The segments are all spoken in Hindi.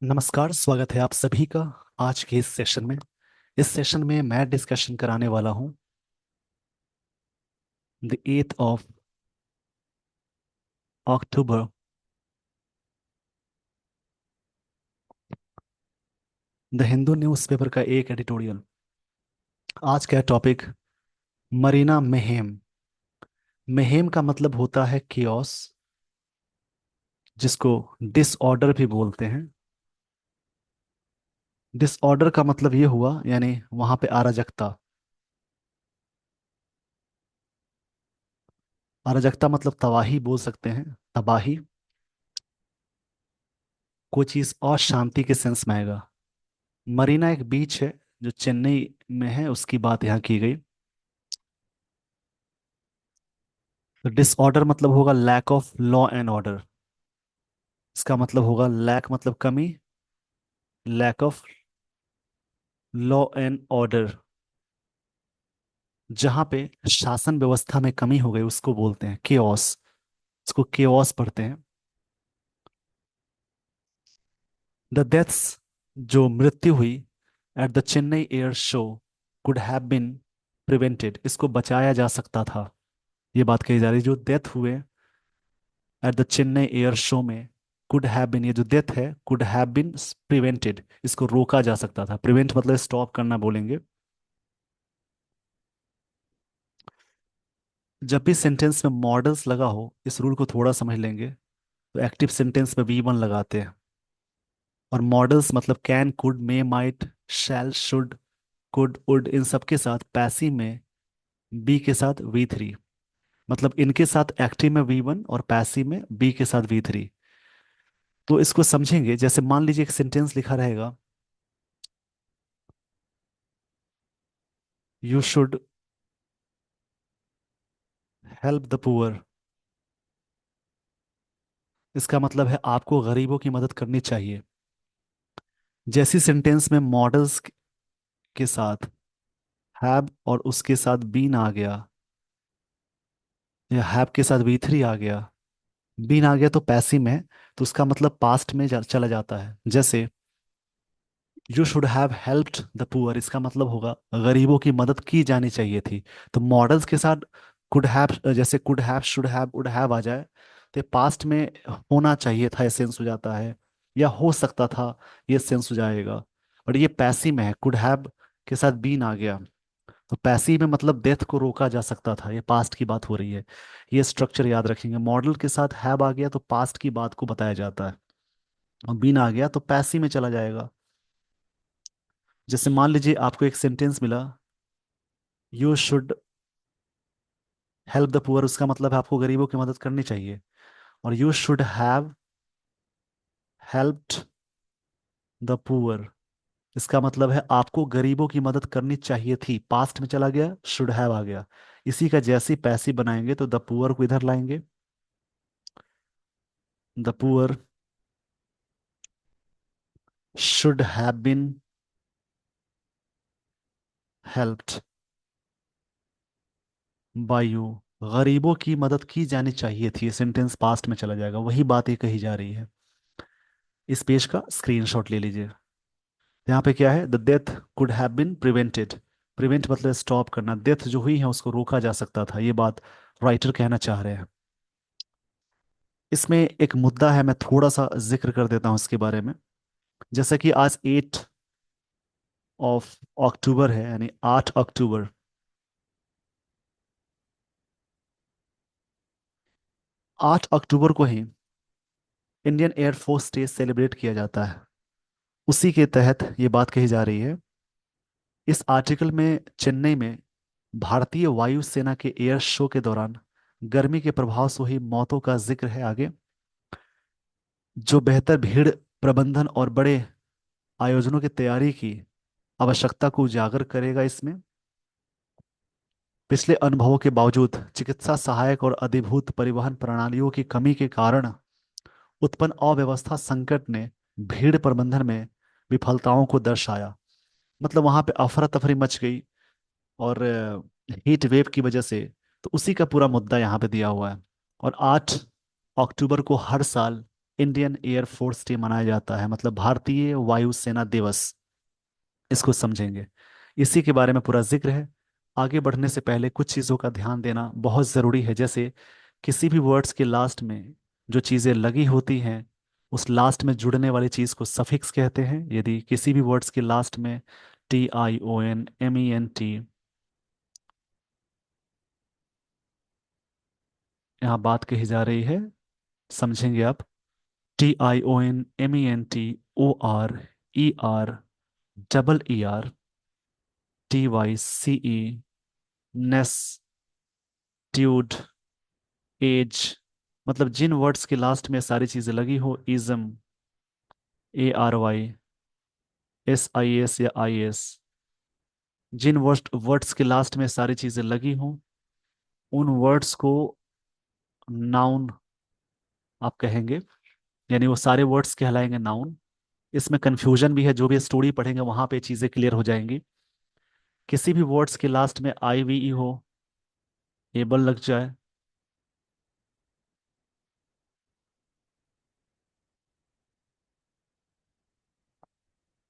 नमस्कार, स्वागत है आप सभी का आज के इस सेशन में। इस सेशन में मैं डिस्कशन कराने वाला हूं the 8th of October, the Hindu newspaper का एक एडिटोरियल। आज का टॉपिक मरीना मेहेम। मेहेम का मतलब होता है कियोस, जिसको डिसऑर्डर भी बोलते हैं। डिसऑर्डर का मतलब ये हुआ यानी वहां पे अराजकता। अराजकता मतलब तबाही बोल सकते हैं, तबाही। कोई चीज अशांति के सेंस में आएगा। मरीना एक बीच है जो चेन्नई में है, उसकी बात यहाँ की गई। तो डिसऑर्डर मतलब होगा lack of law and order. इसका मतलब होगा लैक मतलब कमी, lack of law and order. जहां पे शासन व्यवस्था में कमी हो गई उसको बोलते हैं केओस। इसको केओस पढ़ते हैं। द डेथ्स, जो मृत्यु हुई at the Chennai air show, could have been prevented, इसको बचाया जा सकता था। ये बात कही जा रही है, जो डेथ हुए eight the Chennai air show में, कुड हैव बीन, ये जो डेथ है कुड हैव बीन प्रिवेंटेड, इसको रोका जा सकता था। प्रिवेंट मतलब स्टॉप करना बोलेंगे। जब भी सेंटेंस में मॉडल्स लगा हो, इस रूल को थोड़ा समझ लेंगे। तो एक्टिव सेंटेंस में वी वन लगाते हैं। और मॉडल्स मतलब can, could, may, might, shall, should, could, would, इन सब के साथ पैसिव में बी के साथ वी थ्री। मतलब इनके साथ एक्टिव में वी वन और पैसिव में बी के साथ वी थ्री। तो इसको समझेंगे, जैसे मान लीजिए एक सेंटेंस लिखा रहेगा, you should help the poor. इसका मतलब है आपको गरीबों की मदद करनी चाहिए। जैसी सेंटेंस में मॉडल्स के साथ हैव और उसके साथ बीन आ गया, या हैव के साथ वी थ्री आ गया, बीन आ गया तो पैसिव में, तो उसका मतलब पास्ट में चला जाता है। जैसे you should have helped the poor, इसका मतलब होगा गरीबों की मदद की जानी चाहिए थी। तो मॉडल्स के साथ कुड हैव, जैसे could have, should have, would have आ जाए तो पास्ट में होना चाहिए था, ये सेंस हो जाता है। या हो सकता था, ये सेंस हो जाएगा। और ये पैसिव में है, कुड हैव के साथ बीन आ गया तो पैसिव में मतलब डेथ को रोका जा सकता था, ये पास्ट की बात हो रही है। ये स्ट्रक्चर याद रखेंगे। मॉडल के साथ हैव आ गया तो पास्ट की बात को बताया जाता है, और बीन आ गया तो पैसिव में चला जाएगा। जैसे मान लीजिए आपको एक सेंटेंस मिला, you should help the poor, उसका मतलब है आपको गरीबों की मदद करनी चाहिए। और you should have helped the poor, इसका मतलब है आपको गरीबों की मदद करनी चाहिए थी। पास्ट में चला गया, शुड हैव आ गया। इसी का जैसे पैसिव बनाएंगे तो द पुअर को इधर लाएंगे। The poor should have been helped by you, गरीबों की मदद की जानी चाहिए थी। ये सेंटेंस पास्ट में चला जाएगा, वही बात ये कही जा रही है। इस पेज का स्क्रीनशॉट ले लीजिए। यहाँ पे क्या है, the death could have been prevented. Prevent मतलब स्टॉप करना, डेथ जो हुई है उसको रोका जा सकता था, ये बात राइटर कहना चाह रहे हैं। इसमें एक मुद्दा है, मैं थोड़ा सा जिक्र कर देता हूँ इसके बारे में। जैसा कि आज 8 अक्टूबर है, यानी 8 अक्टूबर। 8 अक्टूबर को ही इंडियन एयरफोर्स डे सेलिब्रेट किया जाता है। उसी के तहत ये बात कही जा रही है। इस आर्टिकल में चेन्नई में भारतीय वायुसेना के एयर शो के दौरान गर्मी के प्रभाव से हुई मौतों का जिक्र है आगे, जो बेहतर भीड़ प्रबंधन और बड़े आयोजनों की तैयारी की आवश्यकता को उजागर करेगा। इसमें पिछले अनुभवों के बावजूद चिकित्सा सहायक और अधिभूत परिवहन प्रणालियों की कमी के कारण उत्पन्न अव्यवस्था संकट ने भीड़ प्रबंधन में विफलताओं को दर्शाया। मतलब वहां पे अफरा तफरी मच गई, और हीट वेव की वजह से। तो उसी का पूरा मुद्दा यहाँ पे दिया हुआ है। और 8 अक्टूबर को हर साल इंडियन एयरफोर्स डे मनाया जाता है, मतलब भारतीय वायुसेना दिवस। इसको समझेंगे, इसी के बारे में पूरा जिक्र है। आगे बढ़ने से पहले कुछ चीज़ों का ध्यान देना बहुत ज़रूरी है, जैसे किसी भी वर्ड्स के लास्ट में जो चीज़ें लगी होती हैं, उस लास्ट में जुड़ने वाली चीज़ को सफिक्स कहते हैं। यदि किसी भी वर्ड्स के लास्ट में TION MENT, यहाँ बात कही जा रही है, समझेंगे आप। TIONMENTORER, नेस, ट्यूड, एज, मतलब जिन वर्ड्स के लास्ट में सारी चीजें लगी हो, इज्म, ARY, SIS या IS, जिन वर्ड्स के लास्ट में सारी चीजें लगी हों, उन वर्ड्स को नाउन आप कहेंगे, यानी वो सारे वर्ड्स कहलाएंगे नाउन। इसमें कंफ्यूजन भी है, जो भी स्टोरी पढ़ेंगे वहां पे चीजें क्लियर हो जाएंगी। किसी भी वर्ड्स के लास्ट में IVE हो, एबल लग जाए,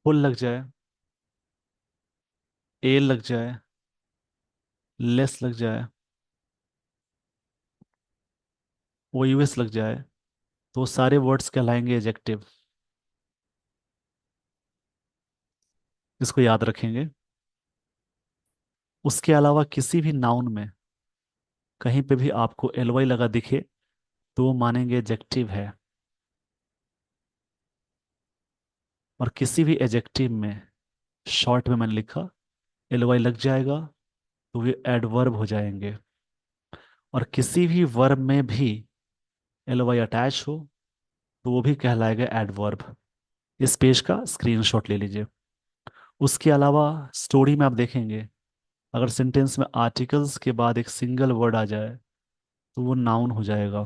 फुल लग जाए, एल लग जाए, लेस लग जाए, OUS लग जाए, तो वो सारे वर्ड्स कहलाएंगे एजेक्टिव। इसको याद रखेंगे। उसके अलावा किसी भी नाउन में कहीं पे भी आपको LY लगा दिखे, तो वो मानेंगे एजेक्टिव है। और किसी भी एजेक्टिव में शॉर्ट में मैंने लिखा LY लग जाएगा, तो वे एडवर्ब हो जाएंगे। और किसी भी वर्ब में भी LY अटैच हो, तो वो भी कहलाएगा एडवर्ब। इस पेज का स्क्रीनशॉट ले लीजिए। उसके अलावा स्टोरी में आप देखेंगे, अगर सेंटेंस में आर्टिकल्स के बाद एक सिंगल वर्ड आ जाए, तो वो नाउन हो जाएगा।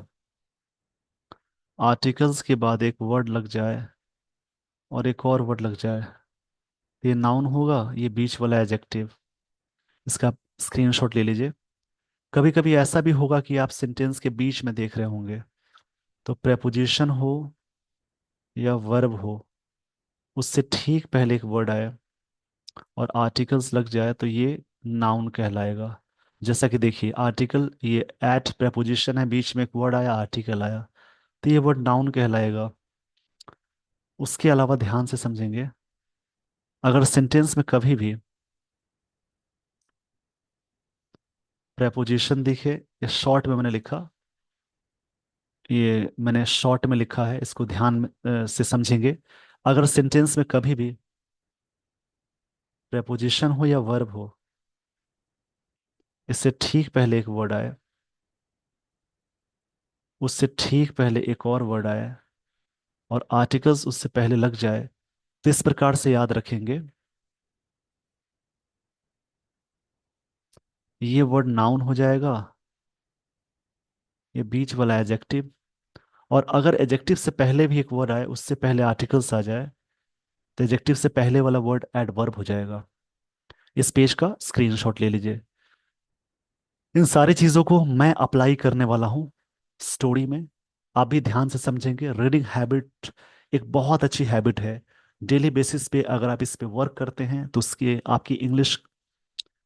आर्टिकल्स के बाद एक वर्ड लग जाए और एक और वर्ड लग जाए, तो ये नाउन होगा, ये बीच वाला एडजेक्टिव। इसका स्क्रीनशॉट ले लीजिए। कभी कभी ऐसा भी होगा कि आप सेंटेंस के बीच में देख रहे होंगे, तो प्रेपोजिशन हो या वर्ब हो, उससे ठीक पहले एक वर्ड आए और आर्टिकल्स लग जाए, तो ये नाउन कहलाएगा। जैसा कि देखिए, आर्टिकल, ये एट प्रेपोजिशन है, बीच में एक वर्ड आया, आर्टिकल आया, तो ये वर्ड नाउन कहलाएगा। उसके अलावा ध्यान से समझेंगे, अगर सेंटेंस में कभी भी प्रेपोजिशन दिखे, या शॉर्ट में मैंने लिखा, ये मैंने शॉर्ट में लिखा है, इसको ध्यान से समझेंगे। अगर सेंटेंस में कभी भी प्रेपोजिशन हो या वर्ब हो, इससे ठीक पहले एक वर्ड आए, उससे ठीक पहले एक और वर्ड आए, और आर्टिकल्स उससे पहले लग जाए, तो इस प्रकार से याद रखेंगे, ये वर्ड नाउन हो जाएगा, ये बीच वाला एडजेक्टिव। और अगर एडजेक्टिव से पहले भी एक वर्ड आए, उससे पहले आर्टिकल्स आ जाए, तो एडजेक्टिव से पहले वाला वर्ड एडवर्ब हो जाएगा। इस पेज का स्क्रीनशॉट ले लीजिए। इन सारी चीज़ों को मैं अप्लाई करने वाला हूँ स्टोरी में। आप भी ध्यान से समझेंगे। रीडिंग हैबिट एक बहुत अच्छी हैबिट है। डेली बेसिस पे अगर आप इस पे वर्क करते हैं, तो उसके आपकी इंग्लिश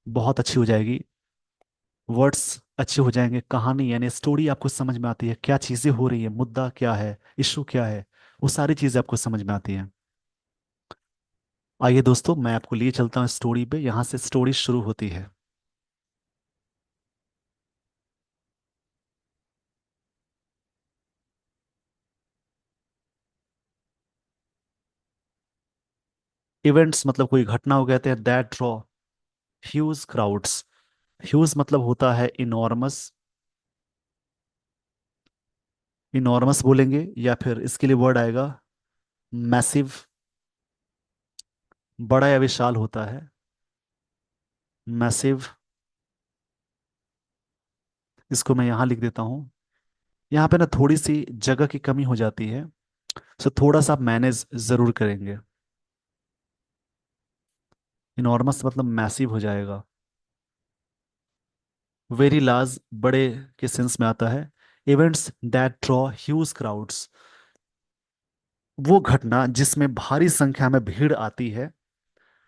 बहुत अच्छी हो जाएगी, वर्ड्स अच्छे हो जाएंगे, कहानी यानी स्टोरी आपको समझ में आती है, क्या चीज़ें हो रही है, मुद्दा क्या है, इशू क्या है, वो सारी चीज़ें आपको समझ में आती हैं। आइए दोस्तों, मैं आपको लिए चलता हूँ स्टोरी पे। यहाँ से स्टोरी शुरू होती है। इवेंट्स मतलब कोई घटना हो, कहते हैं that draw huge crowds. Huge मतलब होता है इनॉर्मस, इनॉर्मस बोलेंगे, या फिर इसके लिए वर्ड आएगा मैसिव, बड़ा या विशाल होता है, मैसिव। इसको मैं यहाँ लिख देता हूँ। यहाँ पे ना थोड़ी सी जगह की कमी हो जाती है, सो थोड़ा सा आप मैनेज जरूर करेंगे। इनॉर्मस मतलब मैसिव हो जाएगा। वेरी लार्ज, बड़े के सेंस में आता है। Events that draw huge crowds, वो घटना जिसमें भारी संख्या में भीड़ आती है,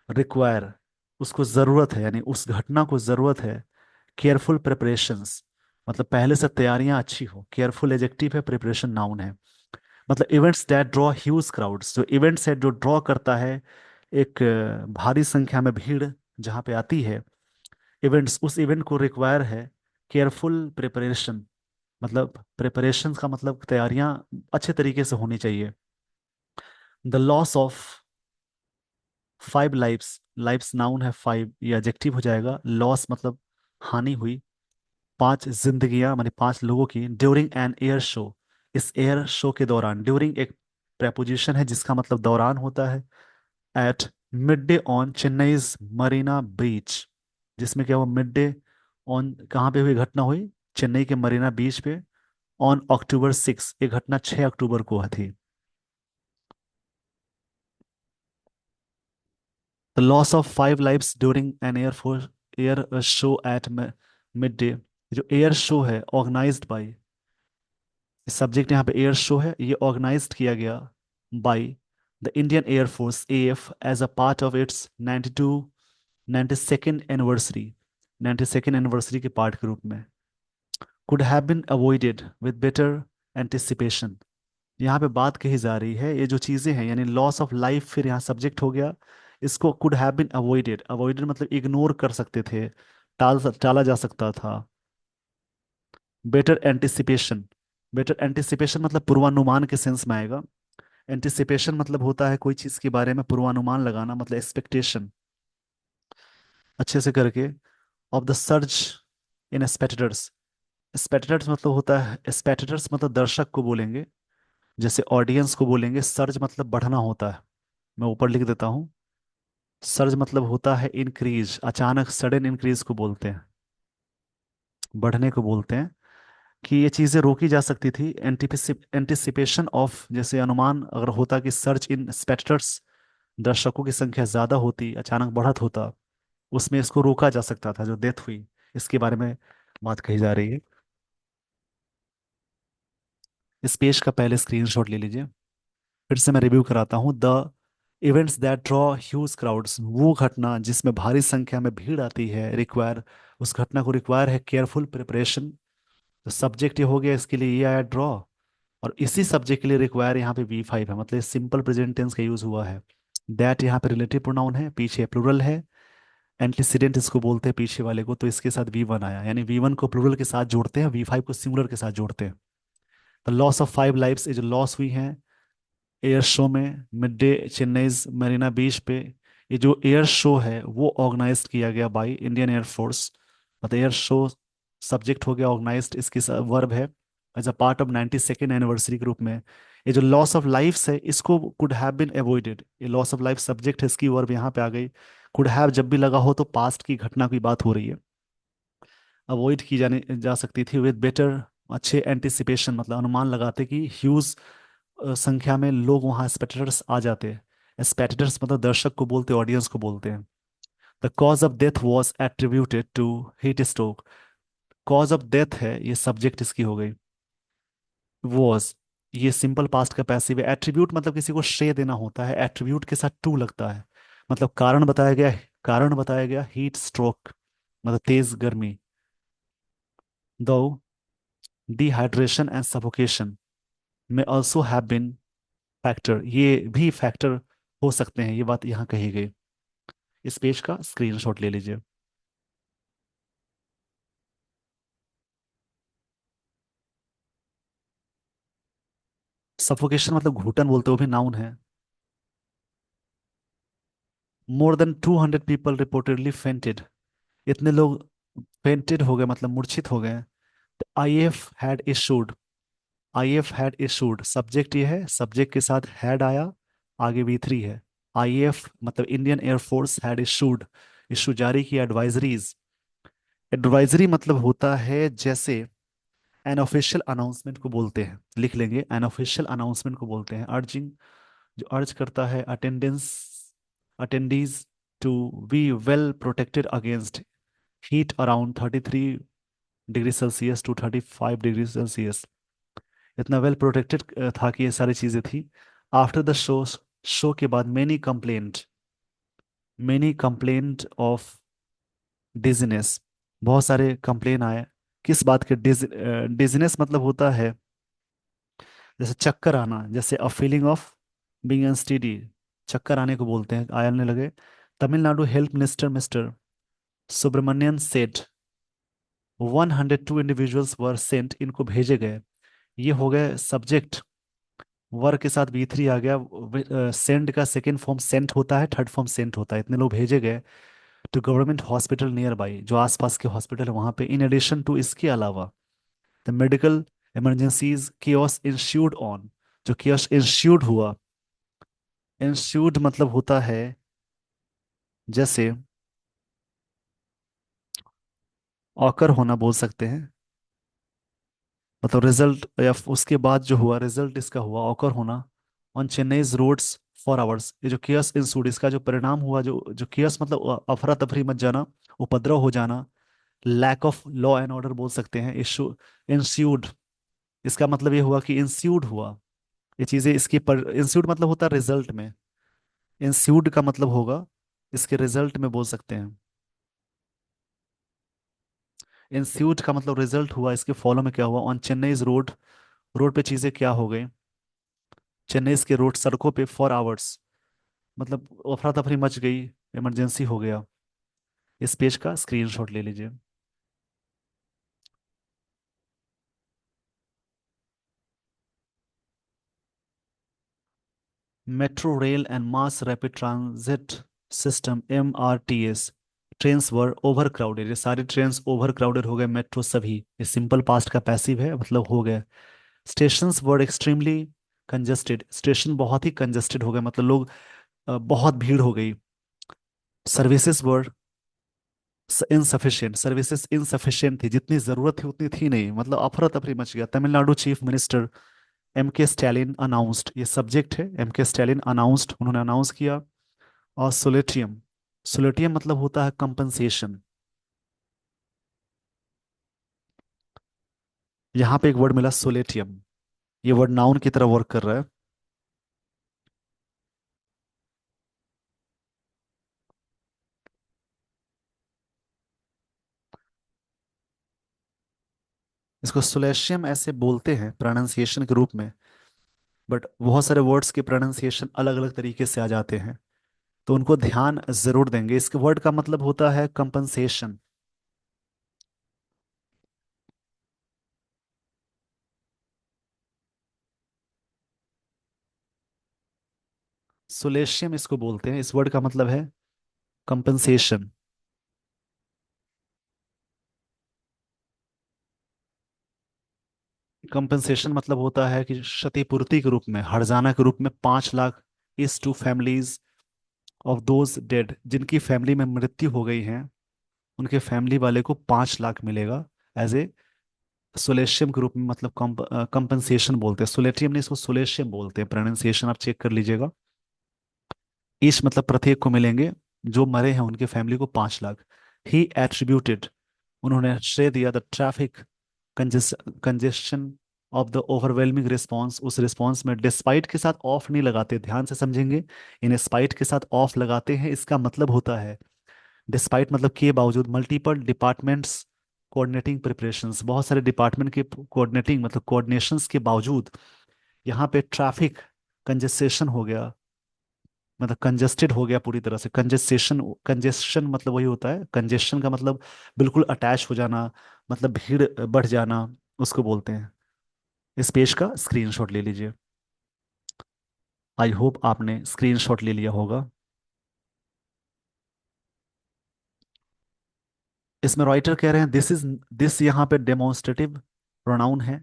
रिक्वायर, उसको जरूरत है, यानी उस घटना को जरूरत है केयरफुल प्रिपरेशंस, मतलब पहले से तैयारियां अच्छी हो। केयरफुल एजेक्टिव है, प्रिपरेशन नाउन है। मतलब events that draw huge crowds, जो इवेंट्स है जो ड्रॉ करता है एक भारी संख्या में भीड़ जहाँ पे आती है, इवेंट्स उस इवेंट को रिक्वायर है केयरफुल प्रिपरेशन, मतलब प्रिपरेशन का मतलब तैयारियां अच्छे तरीके से होनी चाहिए। The loss of 5 lifes, lifes noun है, 5 ये एडजेक्टिव हो जाएगा। लॉस मतलब हानि हुई, 5 जिंदगियां माने 5 लोगों की, ड्यूरिंग एन एयर शो, इस एयर शो के दौरान। ड्यूरिंग एक प्रेपोजिशन है जिसका मतलब दौरान होता है। At midday on Chennai's Marina beach, जिसमें क्या हुआ, मिड डे ऑन कहाँ पे हुई घटना हुई, चेन्नई के मरीना बीच पे। ऑन October 6, ये घटना 6 अक्टूबर को थी। The loss of 5 lives during an air force air show at midday, जो एयर शो है ऑर्गेनाइज्ड बाय, सब्जेक्ट यहाँ पे एयर शो है, ये ऑर्गेनाइज्ड किया गया by the Indian air force AF as a part of its 92 anniversary, 92 anniversary के पार्ट के रूप में। Could have been avoided with better anticipation, यहाँ पे बात कही जा रही है ये जो चीजें हैं, यानी लॉस ऑफ लाइफ, फिर यहाँ सब्जेक्ट हो गया। इसको could have been avoided, avoided मतलब इग्नोर कर सकते थे, टाला जा सकता था। बेटर एंटिसिपेशन, बेटर एंटिसिपेशन मतलब पूर्वानुमान के सेंस में आएगा। एंटिसिपेशन मतलब होता है कोई चीज के बारे में पूर्वानुमान लगाना, मतलब एक्सपेक्टेशन, अच्छे से करके। Of the surge in spectators, spectators मतलब होता है, स्पेक्टेटर्स मतलब दर्शक को बोलेंगे, जैसे ऑडियंस को बोलेंगे। सर्ज मतलब बढ़ना होता है, मैं ऊपर लिख देता हूँ। सर्ज मतलब होता है इंक्रीज, अचानक सडन इंक्रीज को बोलते हैं, बढ़ने को बोलते हैं। कि ये चीजें रोकी जा सकती थी, एंटिसिपेशन ऑफ, जैसे अनुमान अगर होता कि सर्च इन स्पेक्टर्स, दर्शकों की संख्या ज्यादा होती, अचानक बढ़त होता, उसमें इसको रोका जा सकता था जो डेथ हुई, इसके बारे में बात कही जा रही है। इस पेज का पहले स्क्रीनशॉट ले लीजिए। फिर से मैं रिव्यू कराता हूँ। The events that draw huge crowds, वो घटना जिसमें भारी संख्या में भीड़ आती है, रिक्वायर, उस घटना को रिक्वायर है केयरफुल प्रिपरेशन। तो सब्जेक्ट ये हो गया, इसके लिए ये आया ड्रॉ, और इसी सब्जेक्ट के लिए रिक्वायर यहाँ पे V5 है, मतलब सिंपल प्रेजेंट टेंस का यूज हुआ है। दैट यहाँ पे रिलेटिव प्रोनाउन है, पीछे प्लूरल है। एंटीसीडेंट इसको बोलते हैं पीछे वाले को, तो इसके साथ V1 आया, यानी V1 को प्लूरल के साथ जोड़ते हैं, V5 को सिंगुलर के साथ जोड़ते हैं। द लॉस ऑफ 5 लाइव्स, ये जो लॉस हुई है एयर शो में, मिड डे चेन्नई मरीना बीच पे। ये जो एयर शो है वो ऑर्गेनाइज किया गया बाय इंडियन एयरफोर्स, मतलब एयर शो सब्जेक्ट हो गया, ऑर्गेनाइज्ड इसकी वर्ब है, as a part of 92 anniversary के रूप में। ये जो लॉस ऑफ लाइफ्स है इसको कुड हैव बीन अवॉइडेड, ये लॉस ऑफ लाइफ सब्जेक्ट है, इसकी वर्ब यहाँ पे आ गई। कुड हैव जब भी लगा हो तो पास्ट की घटना की बात हो रही है, अवॉइड की जाने जा सकती थी विद बेटर, अच्छे एंटिसिपेशन मतलब अनुमान लगाते कि ह्यूज संख्या में लोग वहाँ स्पेक्टेटर्स आ जाते हैं। स्पेक्टेटर्स मतलब दर्शक को बोलते हैं, ऑडियंस को बोलते हैं। The cause of death was attributed to heat stroke, cause of death है ये सब्जेक्ट इसकी हो गई। वॉज, ये सिंपल पास्ट का पैसिव है। एट्रीब्यूट मतलब किसी को श्रेय देना होता है, एट्रीब्यूट के साथ टू लगता है, मतलब कारण बताया गया, कारण बताया गया हीट स्ट्रोक मतलब तेज गर्मी। दो डिहाइड्रेशन एंड सफोकेशन में ऑल्सो हैव बिन फैक्टर, ये भी फैक्टर हो सकते हैं, ये बात यहाँ कही गई। इस पेज का स्क्रीनशॉट ले लीजिए। सफोकेशन मतलब घुटन बोलते हो, भी नाउन है। More than 200 people reportedly fainted, इतने लोग फेंटेड हो गए मतलब मूर्छित हो गए। I F had issued subject ये है, सब्जेक्ट के साथ हैड आया, आगे V3 है। IAF मतलब Indian air force had issued, issue जारी किया एडवाइजरीज। एडवाइजरी मतलब होता है जैसे एन ऑफिशियल अनाउंसमेंट को बोलते हैं, लिख लेंगे, एन ऑफिशियल अनाउंसमेंट को बोलते हैं। अर्जिंग, जो अर्ज करता है attendance, attendees to be well protected against heat around 33 degree Celsius to 35 degree Celsius, इतना वेल प्रोटेक्टेड था कि ये सारी चीज़ें थी। आफ्टर द शो, शो के बाद मेनी कंप्लेंट ऑफ डिजीनेस, बहुत सारे कंप्लेन आए। किस बात के? डिजीनेस मतलब होता है जैसे चक्कर आना, जैसे a feeling of being unsteady, चक्कर आने को बोलते हैं, आने लगे। Tamil Nadu health minister mister Subramanian सेठ 102 इंडिविजुअल्स वर सेंट, इनको भेजे गए। ये हो गए सब्जेक्ट। वर के साथ बी थ्री आ गया। सेंड का सेकेंड फॉर्म सेंट होता है, थर्ड फॉर्म सेंट होता है। इतने लोग भेजे गए to government hospital nearby, जो आसपास के हॉस्पिटल है वहां पे। इन एडिशन टू, इसके अलावा the medical emergencies chaos ensued on, जो कियोस इंस्यूड हुआ। इंस्यूड मतलब होता है जैसे ऑकर होना बोल सकते हैं, मतलब रिजल्ट, या उसके बाद जो हुआ रिजल्ट इसका हुआ ऑकर होना। ऑन चेन्नईज रोड्स फॉर आवर्स, ये जो कियस इंसूड, इसका जो परिणाम हुआ, जो कियस मतलब अफरा तफरी मच जाना, उपद्रव हो जाना। Lack of law and order बोल सकते हैं। इशू इंस्यूड, इसका मतलब ये हुआ कि इंस्यूड हुआ, ये चीजें इसकी पर। इंस्यूड मतलब होता है रिजल्ट में, इंस्यूड का मतलब होगा इसके रिजल्ट में बोल सकते हैं। इंस्यूड का मतलब रिजल्ट हुआ, इसके फॉलो में क्या हुआ? ऑन चेन्नईज रोड, रोड पे चीजें क्या हो गई? चेन्नई के रोड, सड़कों पे फॉर आवर्स, मतलब अफरा तफरी मच गई, इमरजेंसी हो गया। इस पेज का स्क्रीनशॉट ले लीजिए। Metro rail and mass rapid transit system MRTS trains were over crowded, ये सारी ट्रेन्स ओवर क्राउडेड हो गए, मेट्रो सभी। ये सिंपल पास्ट का पैसिव है, मतलब हो गए। Stations were extremely congested, station बहुत ही कंजेस्टेड हो गए, मतलब लोग बहुत भीड़ हो गई। सर्विसेज वर इनसफिशिएंट, सर्विसेज इनसफिशिएंट थी, जितनी जरूरत थी उतनी थी नहीं, मतलब अफरा तफरी मच गया। Tamil Nadu chief minister MK Stalin announced, ये सब्जेक्ट है। MK स्टैलिन अनाउंस्ड, उन्होंने अनाउंस किया। और सोलेटियम, सोलेटियम मतलब होता है कंपनसेशन। यहाँ पे एक वर्ड मिला सोलेटियम, ये वर्ड नाउन की तरह वर्क कर रहा है। इसको सोलेशियम ऐसे बोलते हैं प्रोनाउंसिएशन के रूप में, बट बहुत सारे वर्ड्स के प्रोनाउंसिएशन अलग अलग तरीके से आ जाते हैं, तो उनको ध्यान जरूर देंगे। इसके वर्ड का मतलब होता है कंपनसेशन। सोलेशियम इसको बोलते हैं, इस वर्ड का मतलब है कंपनसेशन। कंपनसेशन मतलब होता है कि क्षतिपूर्ति के रूप में, हर्जाना के रूप में 5 lakh is to families of those dead, जिनकी फैमिली में मृत्यु हो गई है, उनके फैमिली वाले को 5 लाख मिलेगा एज ए सोलेशियम के रूप में, मतलब कंपनसेशन बोलते हैं। सोलेटियम नहीं, इसको सोलेशियम बोलते हैं, प्रोनाउंसिएशन आप चेक कर लीजिएगा। ईच मतलब प्रत्येक को मिलेंगे, जो मरे हैं उनके फैमिली को 5 लाख। ही एट्रीब्यूटेड, उन्होंने श्रेय दिया the traffic congestion of the overwhelming response, उस रिस्पॉन्स में। डिस्पाइट के साथ ऑफ नहीं लगाते, ध्यान से समझेंगे। इन स्पाइट के साथ ऑफ लगाते हैं, इसका मतलब होता है डिस्पाइट मतलब के बावजूद। मल्टीपल डिपार्टमेंट्स कोऑर्डिनेटिंग प्रिपरेशंस, बहुत सारे डिपार्टमेंट के कोऑर्डिनेटिंग मतलब कोऑर्डिनेशंस के बावजूद यहाँ पे ट्रैफिक कंजेस्टेशन हो गया, मतलब कंजेस्टेड हो गया पूरी तरह से। कंजेस्टेशन, कंजेशन मतलब वही होता है, कंजेशन का मतलब बिल्कुल अटैच हो जाना, मतलब भीड़ बढ़ जाना, उसको बोलते हैं। इस पेज का स्क्रीनशॉट ले लीजिए। आई होप आपने स्क्रीनशॉट ले लिया होगा। इसमें राइटर कह रहे हैं दिस इज, दिस यहाँ पे डेमोन्स्ट्रेटिव प्रोनाउन है।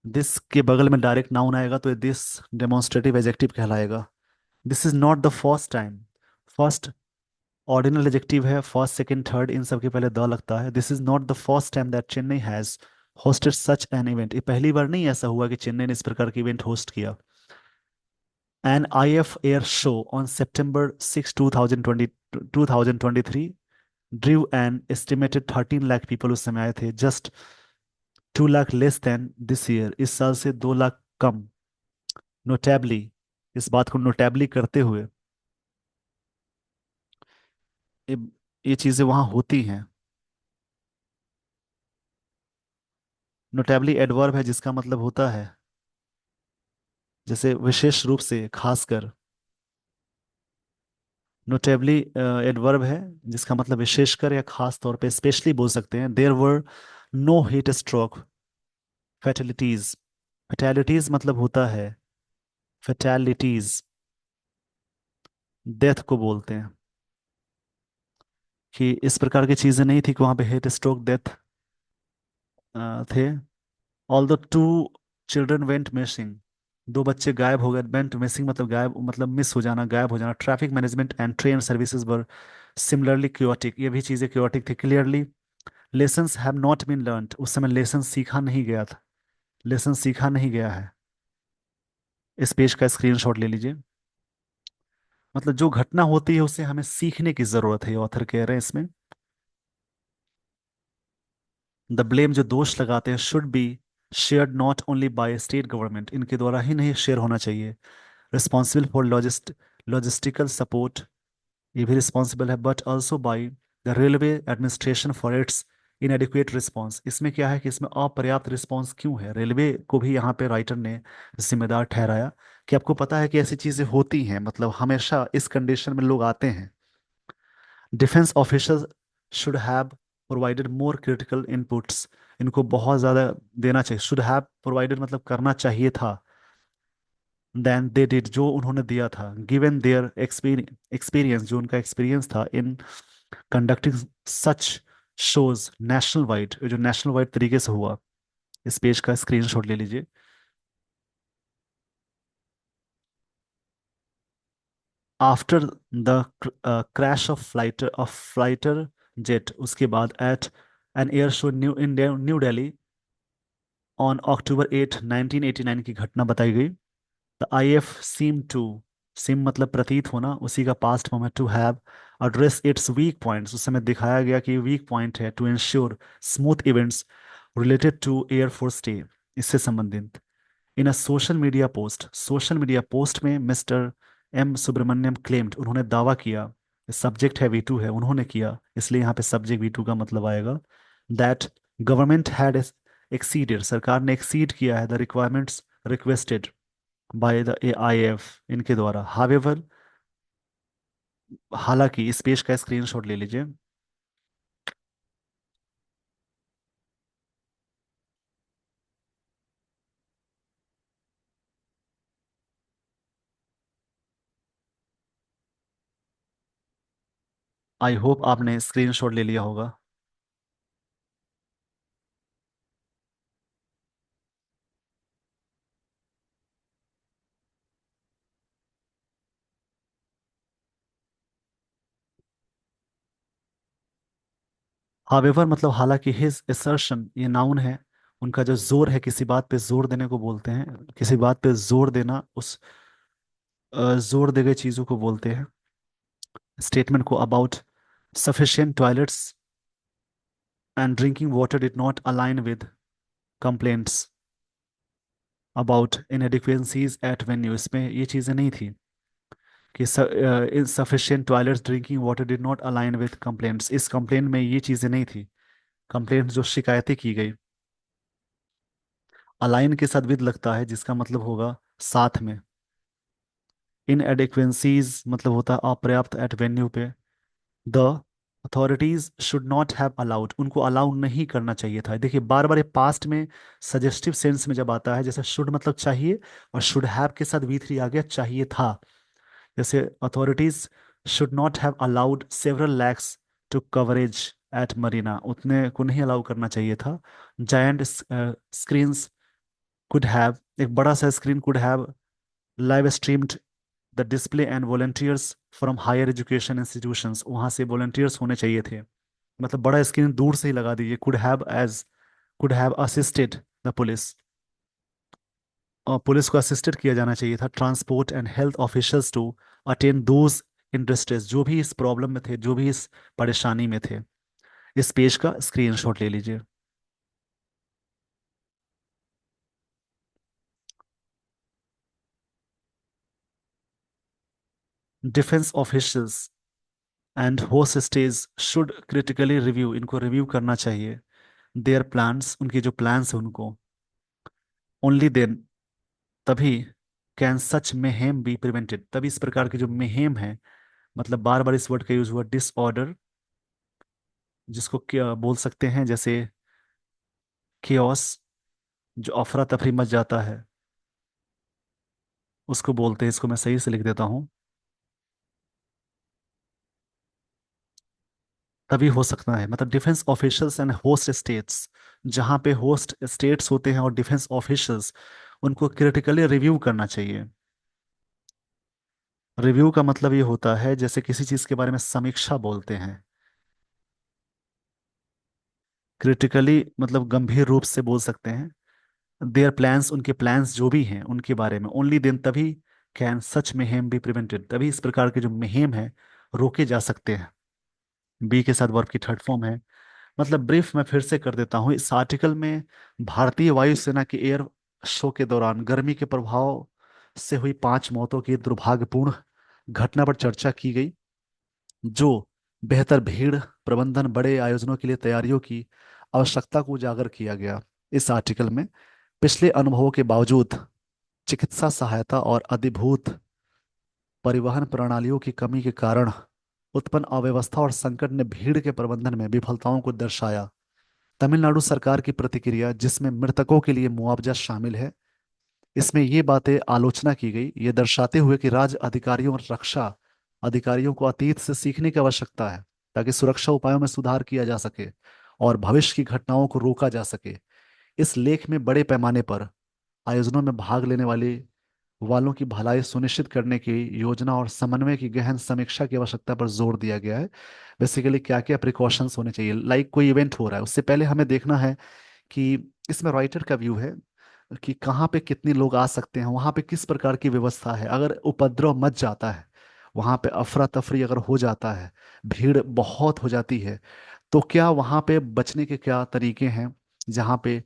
दिस के बगल में डायरेक्ट नाउन आएगा तो दिस डेमोन्स्ट्रेटिव एडजेक्टिव कहलाएगा। This is not the first time, first ordinal adjective है, फर्स्ट सेकंड थर्ड इन सब के पहले द लगता है। This is not the first time that Chennai has hosted such an event, ये पहली बार नहीं ऐसा हुआ कि चेन्नई ने इस प्रकार की इवेंट होस्ट किया। An IF air show on September 6 2020 2023 drew an estimated 13 lakh people, उस समय आए थे। Just 2 lakh less than this year, इस साल से 2 लाख कम। नोटेबली, इस बात को नोटेबली करते हुए ये ये चीजें वहां होती हैं। नोटेबली एडवर्ब है जिसका मतलब होता है, जैसे विशेष रूप से, खासकर। नोटेबली एडवर्ब है जिसका मतलब विशेषकर या खास तौर पे, स्पेशली बोल सकते हैं। There were no heat stroke fatalities. Fatalities मतलब होता है, फैटेलिटीज डेथ को बोलते हैं, कि इस प्रकार की चीजें नहीं थी कि वहां पे हीट स्ट्रोक डेथ थे। All the two children went missing, दो बच्चे गायब हो गए। वेंट मिसिंग मतलब गायब, मतलब मिस हो जाना, गायब हो जाना। Traffic management and train services were similarly chaotic, ये भी चीजें क्योटिक थी। Clearly lessons have not been learned, उस समय लेसन सीखा नहीं गया था, लेसन सीखा नहीं गया है। इस पेज का स्क्रीनशॉट ले लीजिए। मतलब जो घटना होती है उससे हमें सीखने की जरूरत है, ये ऑथर कह रहे हैं इसमें। द ब्लेम, जो दोष लगाते हैं, should be shared not only by state government, इनके द्वारा ही नहीं शेयर होना चाहिए। रिस्पॉन्सिबल फॉर लॉजिस्टिकल सपोर्ट, ये भी रिस्पॉन्सिबल है, but also by the railway administration for its इनएडिक्वेट response. इसमें क्या है कि इसमें अपर्याप्त रिस्पॉन्स क्यों है, रेलवे को भी यहाँ पे राइटर ने जिम्मेदार ठहराया। कि आपको पता है कि ऐसी चीजें होती हैं, मतलब हमेशा इस कंडीशन में लोग आते हैं। Defence officers should have provided more critical inputs, इनको बहुत ज़्यादा देना चाहिए। शुड हैव प्रोवाइडेड मतलब करना चाहिए था, देन दे डिड, जो उन्होंने दिया था। गिवन देयर एक्सपीरियंस, जो उनका एक्सपीरियंस था in conducting such shows national wide, जो नेशनल वाइड तरीके से हुआ। इस पेज का स्क्रीनशॉट ले लीजिए। After the crash of fighter jet, उसके बाद at an air show New Delhi on October 8 1989 की घटना बताई गई। The I F seem to, seem मतलब प्रतीत होना, उसी का पास्ट फॉर्म है to have address its weak points, उस समय दिखाया गया कि वीक पॉइंट है। To ensure smooth events related to air force day, इससे संबंधित। In a social media post में मिस्टर एम सुब्रमण्यम क्लेम्ड, उन्होंने दावा किया, सब्जेक्ट है वी टू है, उन्होंने किया, इसलिए यहाँ पे सब्जेक्ट वी टू का मतलब आएगा। दैट गवर्नमेंट हैड एक्सीडेड, सरकार ने एक्सीड किया है the requirements requested by the AIF, इनके द्वारा। हावेवर, हालांकि, इस पेज का स्क्रीनशॉट ले लीजिए। आई होप आपने स्क्रीनशॉट ले लिया होगा। हावेवर मतलब हालांकि, हिज असर्शन, ये नाउन है। उनका जो जोर है, किसी बात पे जोर देने को बोलते हैं, किसी बात पे जोर देना, उस जोर दे गई चीजों को बोलते हैं। स्टेटमेंट को about sufficient toilets and drinking water did not align with complaints about inadequacies at venue, इसमें ये चीजें नहीं थी कि insufficient toilets, drinking water did not align with complaints, इस कंप्लेंट में ये चीजें नहीं थी। कंप्लेंट जो शिकायतें की गई, अलाइन के साथ विद लगता है, जिसका मतलब होगा साथ में। इनएडिक्वेंसीज मतलब होता है अपर्याप्त एट वेन्यू पे। The authorities should not have allowed, उनको अलाउ नहीं करना चाहिए था। देखिए बार बार ये पास्ट में सजेस्टिव सेंस में जब आता है, जैसे शुड मतलब चाहिए, और शुड हैव के साथ V3 आ गया, चाहिए था। जैसे authorities should not have allowed several lakhs to converge at Marina, उतने को नहीं अलाउ करना चाहिए था। जायंट स्क्रीन्स कुड हैव, एक बड़ा सा screen could have live streamed the display and volunteers from higher education institutions, वहां से वॉलंटियर्स होने चाहिए थे। मतलब बड़ा स्क्रीन दूर से ही लगा दीजिए। Could have assisted the police, और पुलिस को असिस्टेड किया जाना चाहिए था। Transport and health officials to attend those industries, जो भी इस प्रॉब्लम में थे, जो भी इस परेशानी में थे। इस पेज का स्क्रीनशॉट ले लीजिए। Defence officials and host stage should critically review, इनको रिव्यू करना चाहिए देयर प्लान्स, उनके जो प्लान्स हैं उनको। ओनली देन, तभी कैन सच मेहेम बी प्रिवेंटेड, तभी इस प्रकार की जो मेहेम है, मतलब बार बार इस वर्ड का यूज हुआ, डिसऑर्डर, जिसको क्या बोल सकते हैं, जैसे केओस, जो अफरा तफरी मच जाता है, उसको बोलते हैं। इसको मैं सही से लिख देता हूँ। तभी हो सकता है, मतलब defence officials and host states, जहाँ पे होस्ट स्टेट्स होते हैं और डिफेंस ऑफिशियल्स, उनको क्रिटिकली रिव्यू करना चाहिए। रिव्यू का मतलब ये होता है जैसे किसी चीज के बारे में समीक्षा बोलते हैं। क्रिटिकली मतलब गंभीर रूप से बोल सकते हैं देयर प्लान्स, उनके प्लान्स जो भी हैं उनके बारे में। ओनली देन, तभी कैन सच मेहेम बी प्रिवेंटेड, तभी इस प्रकार के जो मेहेम है रोके जा सकते हैं। बी के साथ वर्ब की थर्ड फॉर्म है। मतलब ब्रीफ मैं फिर से कर देता हूँ। इस आर्टिकल में भारतीय वायुसेना के एयर शो के दौरान गर्मी के प्रभाव से हुई 5 मौतों की दुर्भाग्यपूर्ण घटना पर चर्चा की गई, जो बेहतर भीड़ प्रबंधन, बड़े आयोजनों के लिए तैयारियों की आवश्यकता को उजागर किया गया। इस आर्टिकल में पिछले अनुभवों के बावजूद चिकित्सा सहायता और अधिभूत परिवहन प्रणालियों की कमी के कारण उत्पन्न अव्यवस्था और संकट ने भीड़ के प्रबंधन में विफलताओं को दर्शाया। तमिलनाडु सरकार की प्रतिक्रिया, जिसमें मृतकों के लिए मुआवजा शामिल है, इसमें ये बातें आलोचना की गई, ये दर्शाते हुए कि राज्य अधिकारियों और रक्षा अधिकारियों को अतीत से सीखने की आवश्यकता है, ताकि सुरक्षा उपायों में सुधार किया जा सके और भविष्य की घटनाओं को रोका जा सके। इस लेख में बड़े पैमाने पर आयोजनों में भाग लेने वालों की भलाई सुनिश्चित करने की योजना और समन्वय की गहन समीक्षा की आवश्यकता पर जोर दिया गया है। बेसिकली क्या क्या प्रिकॉशंस होने चाहिए, लाइक कोई इवेंट हो रहा है उससे पहले हमें देखना है कि इसमें राइटर का व्यू है कि कहाँ पे कितने लोग आ सकते हैं, वहाँ पे किस प्रकार की व्यवस्था है। अगर उपद्रव मच जाता है, वहाँ पे अफरा तफरी अगर हो जाता है, भीड़ बहुत हो जाती है, तो क्या वहाँ पे बचने के क्या तरीके हैं, जहाँ पे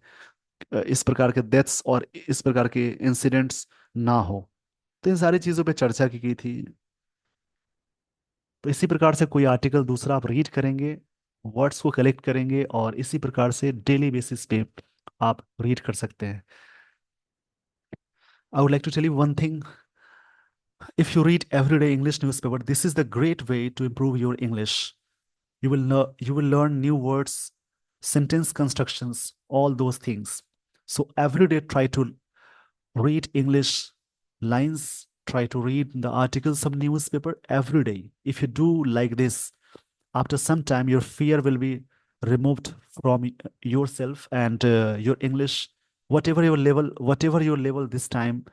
इस प्रकार के डेथ्स और इस प्रकार के इंसिडेंट्स ना हो। तो इन सारी चीज़ों पे चर्चा की गई थी। तो इसी प्रकार से कोई आर्टिकल दूसरा आप रीड करेंगे, वर्ड्स को कलेक्ट करेंगे, और इसी प्रकार से डेली बेसिस पे आप रीड कर सकते हैं। I would like to tell you one thing. If you read everyday English newspaper, this is the great way to improve your English. You will learn new words, sentence constructions, all those things. So every day try to read English lines, try to read the articles of newspaper every day. If you do like this, after some time your fear will be removed from yourself, and your English, whatever your level this time,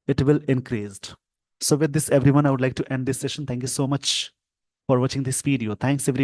it will increased. So with this everyone, I would like to end this session. Thank you so much for watching this video. Thanks everyone.